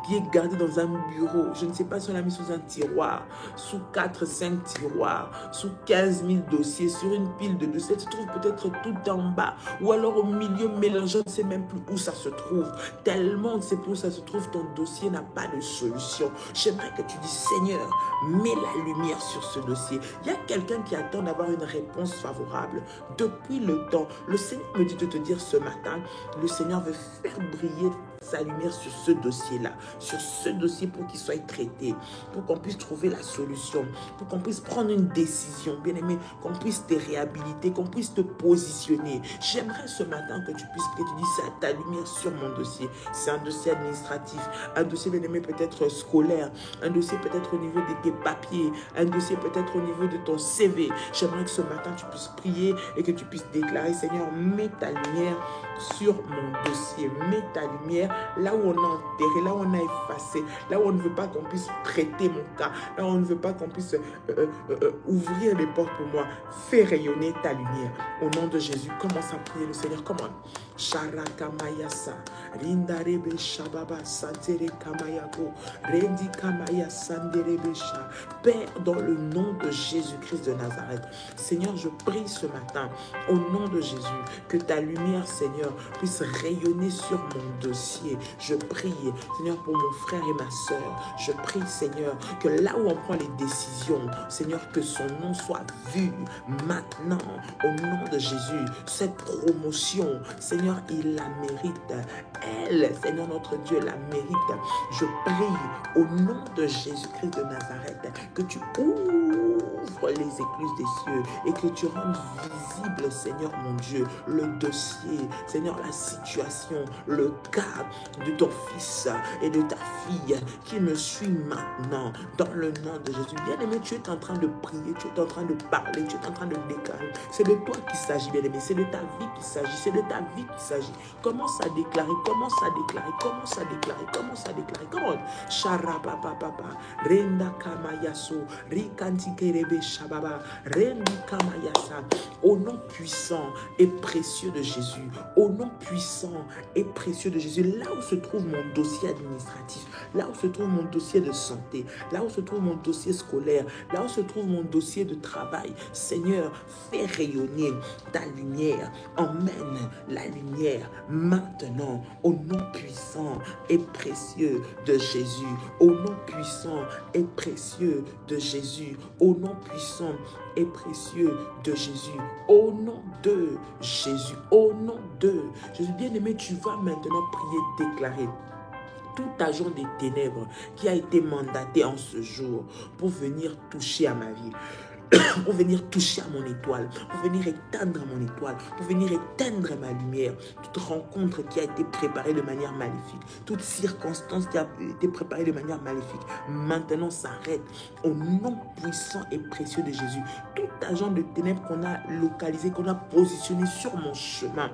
qui est gardé dans un bureau. Je ne sais pas si on l'a mis sous un tiroir, sous 4-5 tiroirs, sous 15 000 dossiers, sur une pile de dossiers. Tu trouves peut-être tout en bas ou alors au milieu mélangé, on ne sait même plus où ça se trouve. Tellement on ne sait plus où ça se trouve, ton dossier n'a pas de solution. J'aimerais que tu dises, Seigneur, mets la lumière sur ce dossier. Il y a quelqu'un qui attend d'avoir une réponse favorable depuis le temps. Le Seigneur me dit de te dire ce matin, le Seigneur veut faire briller sa lumière sur ce dossier-là, sur ce dossier pour qu'il soit traité, pour qu'on puisse trouver la solution, pour qu'on puisse prendre une décision, bien aimé, qu'on puisse te réhabiliter, qu'on puisse te positionner. J'aimerais ce matin que tu puisses prier, tu dis, c'est ta lumière sur mon dossier. C'est un dossier administratif, un dossier, bien aimé, peut-être scolaire, un dossier peut-être au niveau de tes papiers, un dossier peut-être au niveau de ton CV. J'aimerais que ce matin tu puisses prier et que tu puisses déclarer, Seigneur, mets ta lumière sur mon dossier, mets ta lumière là où on a enterré, là où on a effacé, là où on ne veut pas qu'on puisse traiter mon cas, là où on ne veut pas qu'on puisse ouvrir les portes pour moi. Fais rayonner ta lumière. Au nom de Jésus, commence à prier le Seigneur. Comment? Sharakamayasa, Rindarebe Shababa, Santere Kamayago, Rendi Kamaya Sanderebesha. Père, dans le nom de Jésus-Christ de Nazareth, Seigneur, je prie ce matin, au nom de Jésus, que ta lumière, Seigneur, Seigneur, puisse rayonner sur mon dossier. Je prie, Seigneur, pour mon frère et ma soeur. Je prie, Seigneur, que là où on prend les décisions, Seigneur, que son nom soit vu maintenant, au nom de Jésus. Cette promotion, Seigneur, il la mérite. Elle, Seigneur, notre Dieu, la mérite. Je prie au nom de Jésus-Christ de Nazareth, que tu ouvres les écluses des cieux et que tu rendes visible, Seigneur mon Dieu, le dossier, Seigneur, la situation, le cas de ton fils et de ta fille qui me suit maintenant, dans le nom de Jésus. Bien-aimé, tu es en train de prier, tu es en train de parler, tu es en train de déclarer. C'est de toi qu'il s'agit, bien-aimé, c'est de ta vie qu'il s'agit, c'est de ta vie qu'il s'agit. Commence à déclarer, commence à déclarer, commence à déclarer, commence à déclarer. Comment? Sharababa, Renda Kamayaso, Rikanti Kerebe Shababa, Rendi Kamayasa. Au nom puissant et précieux de Jésus, au nom puissant et précieux de Jésus, là où se trouve mon dossier administratif, là où se trouve mon dossier de santé, là où se trouve mon dossier scolaire, là où se trouve mon dossier de travail, Seigneur, fais rayonner ta lumière, emmène la lumière maintenant, au nom puissant et précieux de Jésus, au nom puissant et précieux de Jésus, au nom puissant et précieux de Jésus, au nom de Jésus, au nom de Jésus. Bien-aimé, tu vas maintenant prier, déclarer. Tout agent des ténèbres qui a été mandaté en ce jour pour venir toucher à ma vie, pour venir toucher à mon étoile, pour venir éteindre mon étoile, pour venir éteindre ma lumière. Toute rencontre qui a été préparée de manière maléfique, toute circonstance qui a été préparée de manière maléfique, maintenant s'arrête au nom puissant et précieux de Jésus. Tout agent de ténèbres qu'on a localisé, qu'on a positionné sur mon chemin,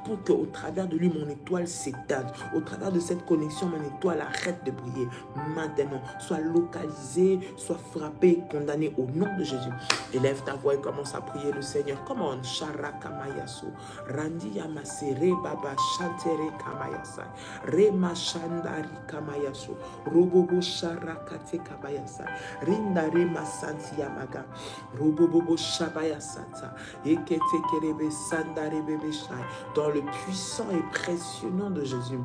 pour qu'au travers de lui, mon étoile s'éteigne, au travers de cette connexion, mon étoile arrête de briller, maintenant, soit localisé, soit frappé, condamné au nom de Jésus. Élève ta voix et commence à prier le Seigneur. Comment? Sharakamayasu. Randi yamasere baba shantere kamayasa. Rema shandari kamayasu. Robobo sharakate kabayasa. Rinda rema santi yamaga. Robobo shabayasata. Ekete kerebe sandare bebe shai. Dans le puissant et précieux nom de Jésus.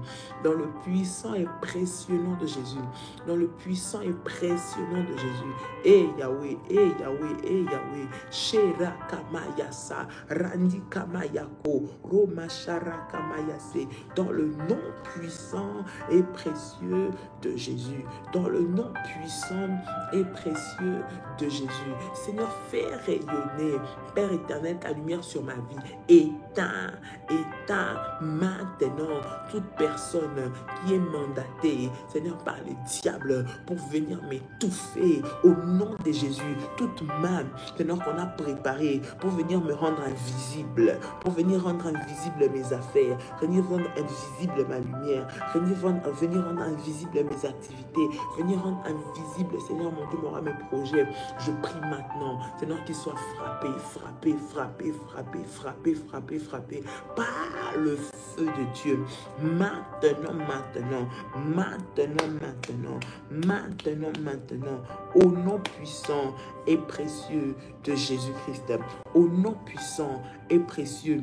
Dans le puissant et précieux nom de Jésus. Dans le puissant et précieux nom de Jésus. Et Yahweh, et Yahweh, et Yahweh, Shera Kamayasa, Randi Kamayako, Roma Shara Kamayase, dans le nom puissant et précieux de Jésus, dans le nom puissant et précieux de Jésus. Seigneur, fais rayonner, Père éternel, ta lumière sur ma vie. Éteins maintenant toute personne qui est mandatée, Seigneur, par les diables pour venir m'étouffer au nom de Jésus. Toute main, Seigneur, qu'on a préparée pour venir me rendre invisible, pour venir rendre invisible mes affaires, venir rendre invisible ma lumière, venir rendre invisible mes activités, venir rendre invisible, Seigneur, mon Dieu, mes projets. Je prie maintenant, Seigneur, qu'ils soient frappés par le feu de Dieu. Maintenant, au nom puissant et précieux de Jésus-Christ, au nom puissant et précieux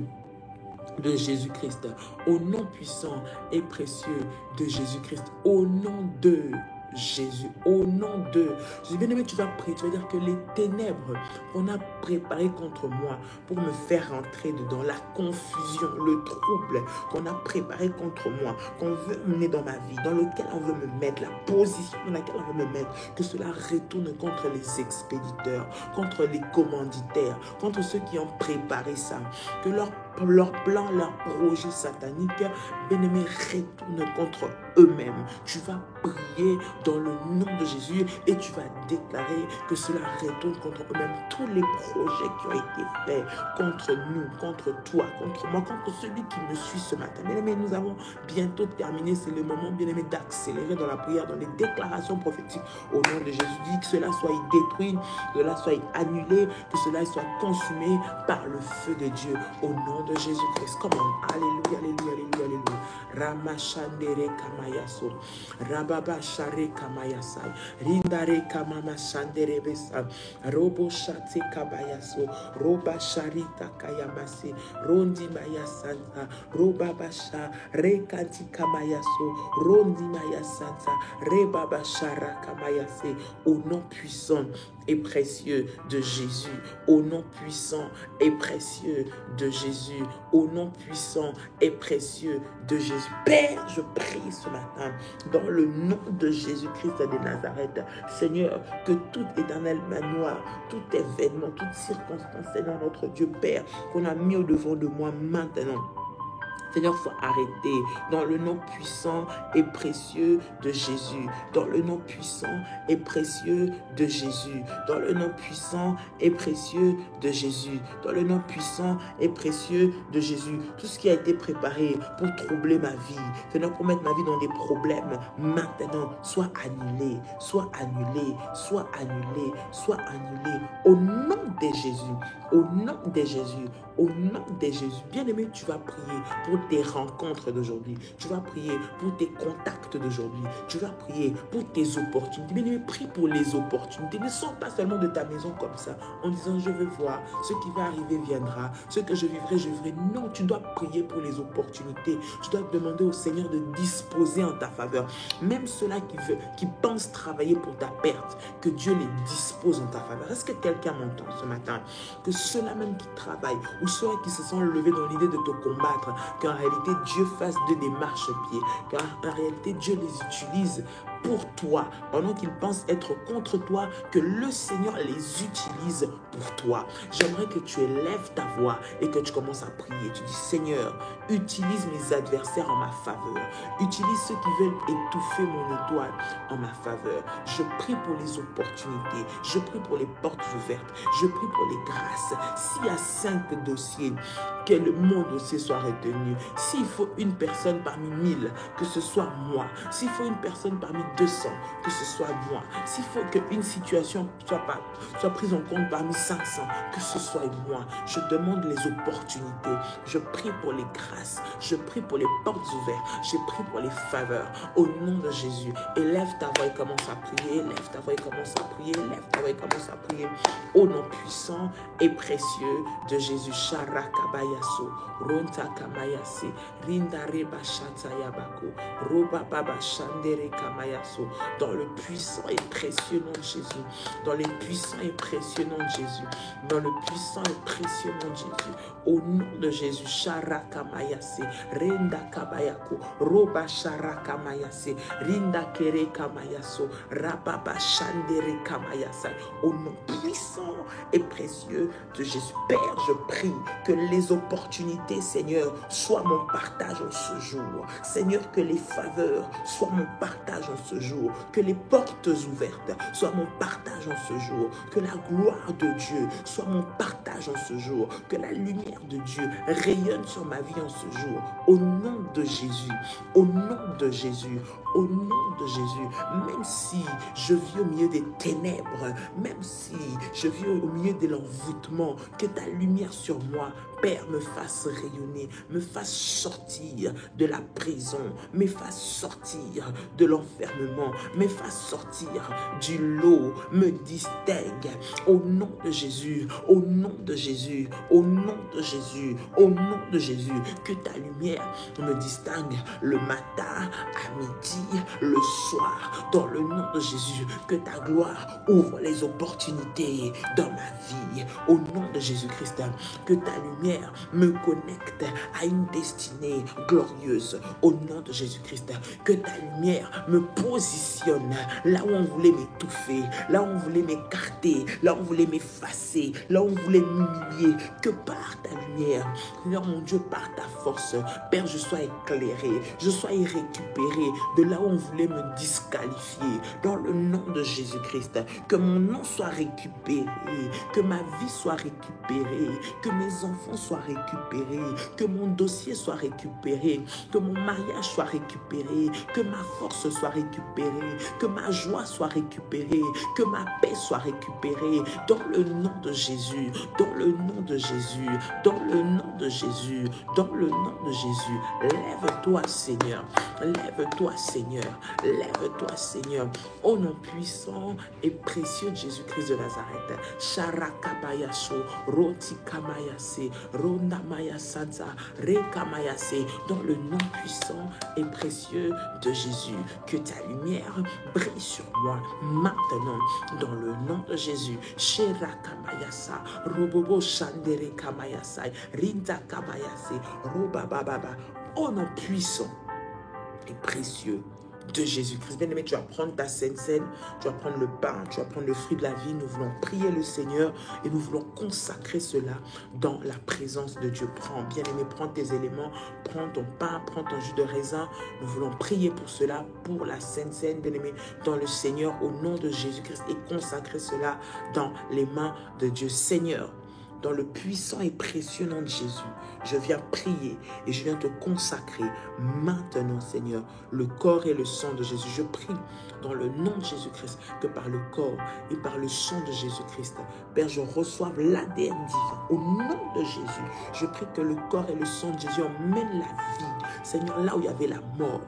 de Jésus-Christ, au nom puissant et précieux de Jésus-Christ, au nom de Jésus, au nom de Jésus. Bien-aimé, tu vas prier, tu vas dire que les ténèbres qu'on a préparées contre moi pour me faire rentrer dedans, la confusion, le trouble qu'on a préparé contre moi, qu'on veut mener dans ma vie, dans lequel on veut me mettre, la position dans laquelle on veut me mettre, que cela retourne contre les expéditeurs, contre les commanditaires, contre ceux qui ont préparé ça, que leur plan, leur projet satanique, bien-aimé, retourne contre eux-mêmes. Tu vas prier dans le nom de Jésus et tu vas déclarer que cela retourne contre eux-mêmes. Tous les projets qui ont été faits contre nous, contre toi, contre moi, contre celui qui me suit ce matin. Bien-aimé, nous avons bientôt terminé. C'est le moment, bien-aimé, d'accélérer dans la prière, dans les déclarations prophétiques. Au nom de Jésus, dit que cela soit détruit, que cela soit annulé, que cela soit consumé par le feu de Dieu. Au nom de Jésus-Christ. Comment? Alléluia, alléluia, alléluia, alléluia. Ramashandere kamayaso. Rababa share kamayasai. Rindare kamama shandere besa. Robo shate kabayaso. Roba sharita kayamase. Rondi mayasanta. Roba basha. Rekati kamayaso. Rondi mayasanta. Rebaba shara kamayase. Au nom puissant et précieux de Jésus, au nom puissant et précieux de Jésus, au nom puissant et précieux de Jésus. Père, je prie ce matin, dans le nom de Jésus-Christ de Nazareth, Seigneur, que tout éternel manoir, tout événement, toute circonstance, Seigneur notre Dieu, Père, qu'on a mis au devant de moi maintenant, Seigneur, soit arrêté dans le nom puissant et précieux de Jésus. Dans le nom puissant et précieux de Jésus. Dans le nom puissant et précieux de Jésus. Dans le nom puissant et précieux de Jésus. Tout ce qui a été préparé pour troubler ma vie, Seigneur, pour mettre ma vie dans des problèmes, maintenant, soit annulé, soit annulé, soit annulé, soit annulé. Au nom de Jésus. Au nom de Jésus. Au nom de Jésus. Bien-aimé, tu vas prier pour tes rencontres d'aujourd'hui. Tu vas prier pour tes contacts d'aujourd'hui. Tu vas prier pour tes opportunités. Bien-aimé, prie pour les opportunités. Ne sors pas seulement de ta maison comme ça en disant je vais voir. Ce qui va arriver viendra. Ce que je vivrai, je vivrai. Non, tu dois prier pour les opportunités. Tu dois demander au Seigneur de disposer en ta faveur. Même ceux-là qui pensent travailler pour ta perte, que Dieu les dispose en ta faveur. Est-ce que quelqu'un m'entend ce matin? Que ceux-là même qui travaillent ou ceux qui se sont levés dans l'idée de te combattre, qu'en réalité Dieu fasse d'eux des marchepieds, qu'en réalité Dieu les utilise pour toi, pendant qu'ils pensent être contre toi, que le Seigneur les utilise pour toi. J'aimerais que tu élèves ta voix et que tu commences à prier. Tu dis, Seigneur, utilise mes adversaires en ma faveur. Utilise ceux qui veulent étouffer mon étoile en ma faveur. Je prie pour les opportunités. Je prie pour les portes ouvertes. Je prie pour les grâces. S'il y a 5 dossiers, que mon dossier soit retenu. S'il faut une personne parmi 1000, que ce soit moi. S'il faut une personne parmi 200, que ce soit moi. S'il faut qu'une situation soit prise en compte parmi 500, que ce soit moi. Je demande les opportunités. Je prie pour les grâces. Je prie pour les portes ouvertes. Je prie pour les faveurs. Au nom de Jésus, élève ta voix et commence à prier. Élève ta voix et commence à prier. Élève ta voix et commence à prier. Au nom puissant et précieux de Jésus. Sharakabayaso, Ronta Kamayase, Rindareba Shatayabako, Roba Baba Shandere Kamayaso, dans le puissant et précieux nom de Jésus, dans les puissants et précieux nom de Jésus, dans le puissant et précieux nom de Jésus, au nom de Jésus, Sharakamayase, Rinda Kabayako, Roba Sharakamayase, Rinda Kere Kamayaso, Rababa Shandere Kamayasa, au nom puissant et précieux de Jésus. Père, je prie que les opportunités, Seigneur, soient mon partage en ce jour. Seigneur, que les faveurs soient mon partage en ce jour. Que les portes ouvertes soient mon partage en ce jour. Que la gloire de Dieu soit mon partage en ce jour. Que la lumière de Dieu rayonne sur ma vie en ce jour. Au nom de Jésus, au nom de Jésus, au nom de Jésus, même si je vis au milieu des ténèbres, même si je vis au milieu de l'envoûtement, que ta lumière sur moi, Père, me fasse rayonner, me fasse sortir de la prison, me fasse sortir de l'enfermement, me fasse sortir du lot, me distingue. Au nom de Jésus, au nom de Jésus, au nom de Jésus, au nom de Jésus, que ta lumière me distingue le matin, à midi, le soir, dans le nom de Jésus, que ta gloire ouvre les opportunités dans ma vie, au nom de Jésus-Christ, que ta lumière me connecte à une destinée glorieuse, au nom de Jésus-Christ, que ta lumière me positionne là où on voulait m'étouffer, là où on voulait m'écarter, là où on voulait m'effacer, là où on voulait m'humilier, que par ta lumière, Seigneur mon Dieu, par ta force, Père, je sois éclairé, je sois récupéré de là où on voulait me disqualifier, dans le nom de Jésus-Christ. Que mon nom soit récupéré, que ma vie soit récupérée, que mes enfants soient récupérés, que mon dossier soit récupéré, que mon mariage soit récupéré, que ma force soit récupérée, que ma joie soit récupérée, que ma paix soit récupérée, dans le nom de Jésus, dans le nom de Jésus, dans le nom de Jésus, dans le nom de Jésus. Lève-toi, Seigneur, lève-toi, Seigneur, lève-toi, Seigneur, au nom puissant et précieux de Jésus-Christ de Nazareth. Sharakabayaso, Rotikamayase, Rondamayasada, Rekamayase, dans le nom puissant et précieux de Jésus. Que ta lumière brille sur moi maintenant, dans le nom de Jésus. Sherakamayasa, Robobo Shandere Kamayasai, Rinda Kamayase, Robababa, au nom puissant et précieux de Jésus-Christ. Bien-aimé, tu vas prendre ta sainte scène, tu vas prendre le pain, tu vas prendre le fruit de la vie. Nous voulons prier le Seigneur et nous voulons consacrer cela dans la présence de Dieu. Prends, bien-aimé, prends tes éléments, prends ton pain, prends ton jus de raisin. Nous voulons prier pour cela, pour la sainte scène, bien-aimé, dans le Seigneur, au nom de Jésus-Christ, et consacrer cela dans les mains de Dieu. Seigneur, dans le puissant et précieux nom de Jésus, je viens prier et je viens te consacrer maintenant, Seigneur, le corps et le sang de Jésus. Je prie dans le nom de Jésus-Christ que par le corps et par le sang de Jésus-Christ, Père, je reçoive l'ADN divin. Au nom de Jésus, je prie que le corps et le sang de Jésus emmènent la vie. Seigneur, là où il y avait la mort,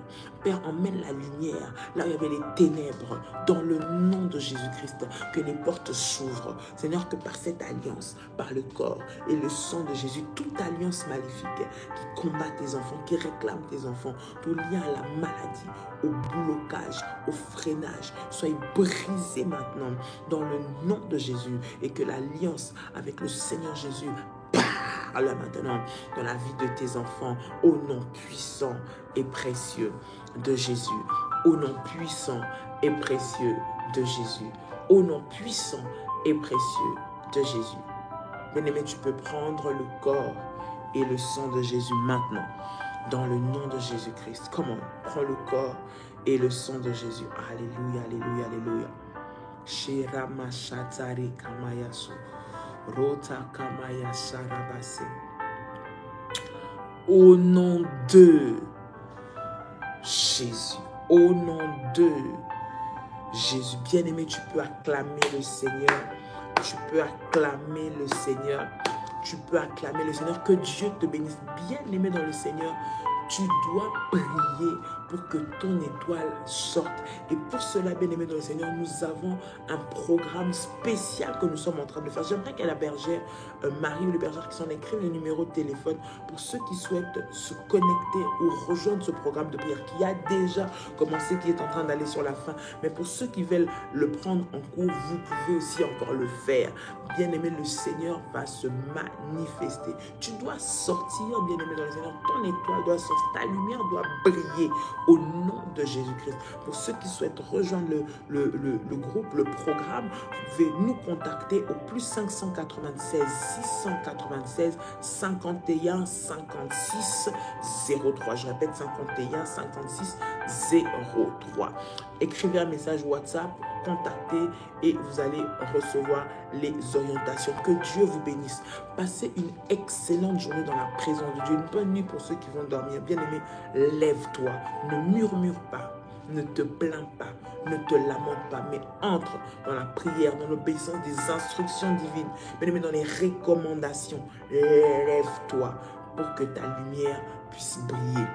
Père, emmène la lumière, là où il y avait les ténèbres, dans le nom de Jésus-Christ, que les portes s'ouvrent. Seigneur, que par cette alliance, par le corps et le sang de Jésus, toute alliance maléfique qui combat tes enfants, qui réclame tes enfants, tout lien à la maladie, au blocage, au freinage, soit brisé maintenant dans le nom de Jésus, et que l'alliance avec le Seigneur Jésus parle maintenant dans la vie de tes enfants, au nom puissant et précieux de Jésus, au nom puissant et précieux de Jésus, au nom puissant et précieux de Jésus. Bien-aimé, tu peux prendre le corps et le sang de Jésus maintenant, dans le nom de Jésus-Christ. Comment? Prends le corps et le sang de Jésus. Alléluia, alléluia, alléluia. Shirama Shatari Kamayasu, Rota Kamaya Sarabase. Au nom de Jésus, au nom de Jésus. Bien-aimé, tu peux acclamer le Seigneur. Tu peux acclamer le Seigneur. Tu peux acclamer le Seigneur. Que Dieu te bénisse. Bien-aimé dans le Seigneur, tu dois prier pour que ton étoile sorte. Et pour cela, bien-aimé dans le Seigneur, nous avons un programme spécial que nous sommes en train de faire. J'aimerais qu'à la bergère, Marie ou les bergères qui sont écrivent le numéro de téléphone pour ceux qui souhaitent se connecter ou rejoindre ce programme de prière qui a déjà commencé, qui est en train d'aller sur la fin. Mais pour ceux qui veulent le prendre en cours, vous pouvez aussi encore le faire. Bien-aimé, le Seigneur va se manifester. Tu dois sortir, bien-aimé dans le Seigneur. Ton étoile doit sortir. Ta lumière doit briller au nom de Jésus-Christ. Pour ceux qui souhaitent rejoindre le groupe, le programme, vous pouvez nous contacter au plus 596 696 51 56 03. Je répète, 51 56 03. Écrivez un message WhatsApp, contactez et vous allez recevoir les orientations. Que Dieu vous bénisse. Passez une excellente journée dans la présence de Dieu. Une bonne nuit pour ceux qui vont dormir. Bien-aimé, lève-toi. Ne murmure pas. Ne te plains pas. Ne te lamente pas. Mais entre dans la prière, dans l'obéissance des instructions divines. Bien-aimé, dans les recommandations. Lève-toi pour que ta lumière puisse briller.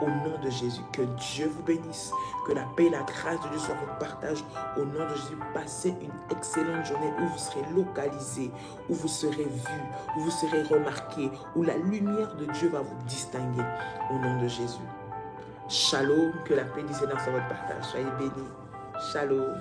Au nom de Jésus, que Dieu vous bénisse, que la paix et la grâce de Dieu soient votre partage. Au nom de Jésus, passez une excellente journée où vous serez localisé, où vous serez vu, où vous serez remarqué, où la lumière de Dieu va vous distinguer. Au nom de Jésus. Shalom, que la paix du Seigneur soit votre partage. Soyez bénis. Shalom.